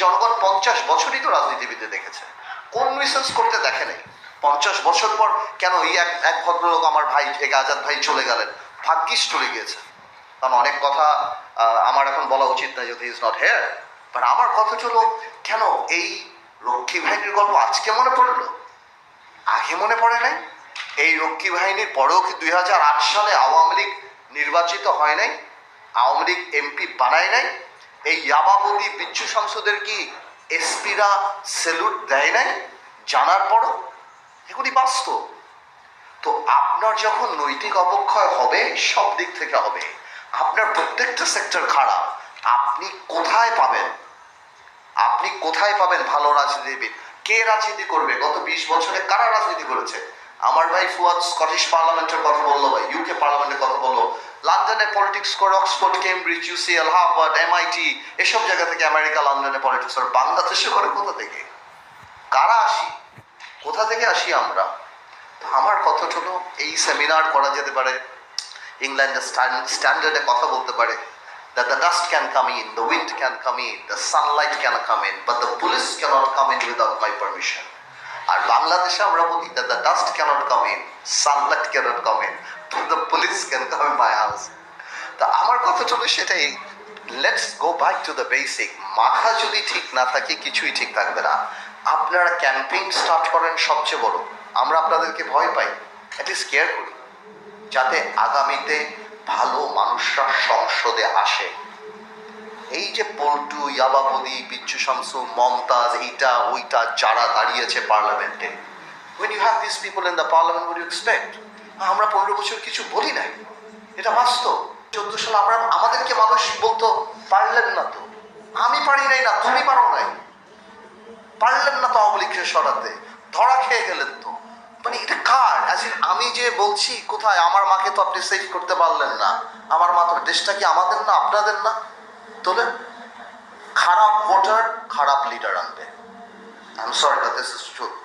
জনগণ 50 বছরই তো রাজনীতিবিদে দেখেছে, কোন নুইসেন্স করতে দেখে নাই। 50 বছর পর কেন এই এক ভদ্রলোক আমার ভাই আজাদ ভাই চলে গেলেন, ভাগ্যিস চলে গিয়েছে, কারণ অনেক কথা আমার এখন বলা উচিত না যদি ইজ নট হেয়ার, বাট আমার কথা হলো কেন এই রক্ষী বাহিনীর গল্প আজকে মনে পড়লো, আগে মনে পড়ে নাই? এই রক্ষী বাহিনীর পরেও কি 2008 সালে আওয়ামী লীগ নির্বাচিত হয় নাই, আওয়ামী লীগ এমপি বানায় নাই? এই ইয়াবাবতী বিচ্ছু সংসদের কি এসপিরা সেলুট দেয় নাই জানার পরও? এগুলি বাস্তব। তো আপনার যখন নৈতিক অবক্ষয় হবে, সব দিক থেকে হবে, আপনার প্রত্যেকটা সেক্টর খারাপ, আপনি কোথায় পাবেন, আপনি কোথায় পাবেন ভালো রাজনীতিবিদ? কে রাজনীতি করবে? গত 20 বছরে কারা রাজনীতি করেছে? আমার ভাই ফুয়াদ স্কটিশ পার্লামেন্টের কথা বললো, ভাই ইউকে পার্লামেন্টের কথা বললো, লন্ডনে পলিটিক্স করে Oxford, Cambridge, UCL, Harvard, MIT এসব জায়গা থেকে আমেরিকা, লন্ডনে পলিটিক্স করে। বাংলাদেশে করে কোথা থেকে? কারা আসি? কোথা থেকে আসি আমরা? আমার কথা হলো এই সেমিনার করা যেতে পারে, ইংল্যান্ডের স্ট্যান্ডার্ডে কথা বলতে পারে, that the dust can come in, the wind can come in, the sunlight can come in, but the police cannot come in without my permission. আর বাংলাদেশে আমরা বলি that the dust cannot come in, sunlight cannot come in, but the police can come in my house. তা আমার কথা হলো সেটাই, let's go back to the basic. মাথা যদি ঠিক না থাকে কিছুই ঠিক থাকবে না। আপনারা ক্যাম্পেইন স্টার্ট করেন সবচেয়ে বড়, আমরা আপনাদেরকে ভয় পাই, অ্যাটলিস্ট কেয়ার করি যাতে আগামীতে ভালো মানুষরা সংসদে আসে। এই যে পল্টু, ইয়াবাবদি, বিচ্ছু শামসু, মমতাজ, এইটা ওইটা যারা দাঁড়িয়েছে পার্লামেন্টে, when you have these people in the parliament, what do you expect? আমরা 15 বছর কিছু বলি নাই, এটা বাস্তব। 14 সালে আমাদেরকে মানুষ বলতো পারলেন না তো, আমি পারি নাই না, তুমি পারো নাই, পারলেন না তো আওয়ামী লীগকে সরাতে, ধরা খেয়ে গেলেন তো। মানে এটা কার? আমি যে বলছি কোথায়, আমার মাকে তো আপনি সেভ করতে পারলেন না, আমার মা তো, দেশটা কি আমাদের না আপনাদের না? তোলেন, খারাপ ভোটার খারাপ লিডার আনবে। I am sorry but this is truth.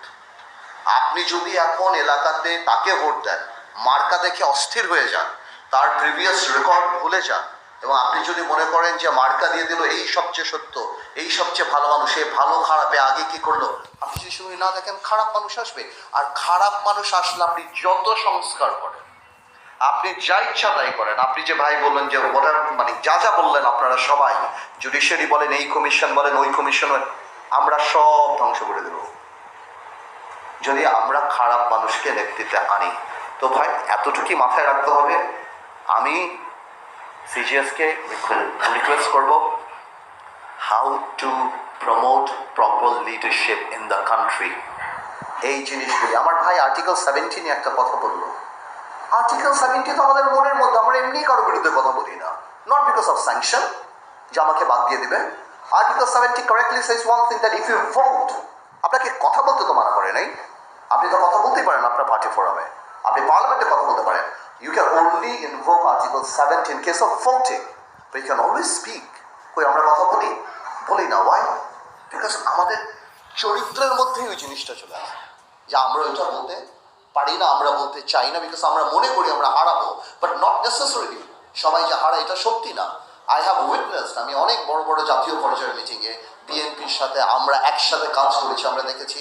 আপনি যদি এখন এলাকাতে তাকে ভোট দেন, মার্কা দেখে অস্থির হয়ে যান, তার প্রিভিয়াস রেকর্ড ভুলে যান, এবং আপনি যদি মনে করেন যে মার্কা দিয়ে দিল এই সবচেয়ে সত্য, এই সবচেয়ে ভালো মানুষ, এই ভালো খারাপে আগে কি করলো, আপনি যদি শুধু না দেখেন খারাপ মানুষ আসবে। আর খারাপ মানুষ আসলে আপনি যত সংস্কার করেন, আপনি যা ইচ্ছা তাই করেন, আপনি যে ভাই বললেন যে ভোটার মানে যা যা বললেন আপনারা সবাই, জুডিশিয়ারি বলেন, এই কমিশন বলেন, ওই কমিশন বলেন, আমরা সব ধ্বংস করে দেব যদি আমরা খারাপ মানুষকে নেতৃত্বে আনি। তো ভাই এতটুকুই মাথায় রাখতে হবে। আমি সিজিএসকে রিকোয়েস্ট করব, how to promote proper leadership in the country, এই জিনিসগুলি। আমার ভাই আর্টিকেল 17 একটা কথা বললো, আর্টিকেল 70 তো আমাদের মনের মধ্যে, আমরা এমনি কারো বিরুদ্ধে কথা বলি না, নট বিকজ অফ স্যাংশন যে আমাকে বাদ দিয়ে দিবে। Article 70 correctly says one thing, that if you vote, আপনাকে কথা বলতে তো মানা করে নাই, আপনি তো কথা বলতেই পারেন আপনার পার্টি ফোরামে, আপনি পার্লামেন্টে কথা বলতে পারেন, you can only invoke article 70 in case of voting, but you can always speak. কই আমরা কথা বলি না, ওয়াই? বিকজ আমাদের চরিত্রের মধ্যেই ওই জিনিসটা চলে আসে যে আমরা ওইটা বলতে পারি না, আমরা বলতে চাই না, বিকজ আমরা মনে করি আমরা হারাবো, বাট নট নেসেসারিলি সবাই যে হারায় এটা সত্যি না। আই হ্যাভ উইটনেসড, আমি অনেক বড় বড় জাতীয় পর্যায়ের মিটিংয়ে বিএনপির সাথে আমরা একসাথে কাজ করেছি, আমরা দেখেছি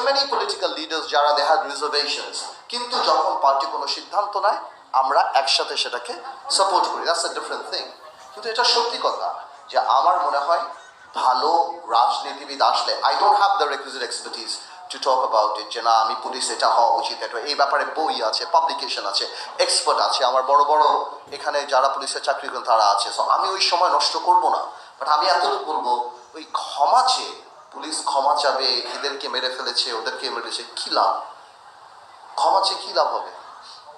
মেনি পলিটিক্যাল লিডার্স যারা দে হ্যাড রিজার্ভেশনস, কিন্তু যখন পার্টি কোনো সিদ্ধান্ত নেয় আমরা একসাথে সেটাকে সাপোর্ট করি, দ্যাটস এ ডিফারেন্ট থিং। কিন্তু এটা সত্যি কথা যে আমার মনে হয় ভালো রাজনীতিবিদ আসলে, I don't have the requisite expertise to talk about it, যে না আমি পুলিশ এটা হওয়া উচিত, এটা এই ব্যাপারে বই আছে, পাবলিকেশন আছে, এক্সপার্ট আছে, আমার বড় বড় এখানে যারা পুলিশের চাকরি করেন তারা আছে, সো আমি ওই সময় নষ্ট করব না। বাট আমি এতটুকু বলবো, ওই ক্ষমা চেয়ে পুলিশ ক্ষমা চাবে, এদেরকে মেরে ফেলেছে, ওদেরকে মেরেছে, কী লাভ? ক্ষমা চেয়ে কী লাভ হবে?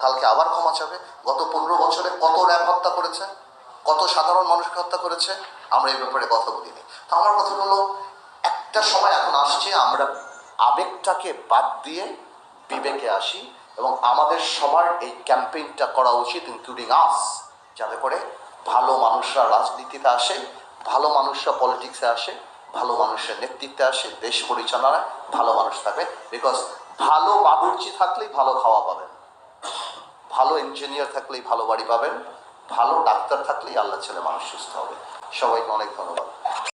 কালকে আবার ক্ষমা চাবে। গত 15 বছরে কত র্যাব হত্যা করেছে, কত সাধারণ মানুষকে হত্যা করেছে, আমরা এই ব্যাপারে কথা বলিনি। তো আমার কথা হলো, একটা সময় এখন আসছে আমরা আবেগটাকে বাদ দিয়ে বিবেকে আসি, এবং আমাদের সবার এই ক্যাম্পেইনটা করা উচিত, ইনক্লুডিং আস, যাতে করে ভালো মানুষরা রাজনীতিতে আসে, ভালো মানুষরা পলিটিক্সে আসে, ভালো মানুষের নেতৃত্বে আসে, দেশ পরিচালনায় ভালো মানুষ থাকবে। বিকজ ভালো বাবুর্চি থাকলেই ভালো খাওয়া পাবেন, ভালো ইঞ্জিনিয়ার থাকলেই ভালো বাড়ি পাবেন, ভালো ডাক্তার থাকলেই আল্লাহ ছেলে মানুষ সুস্থ হবে। সবাইকে অনেক ধন্যবাদ।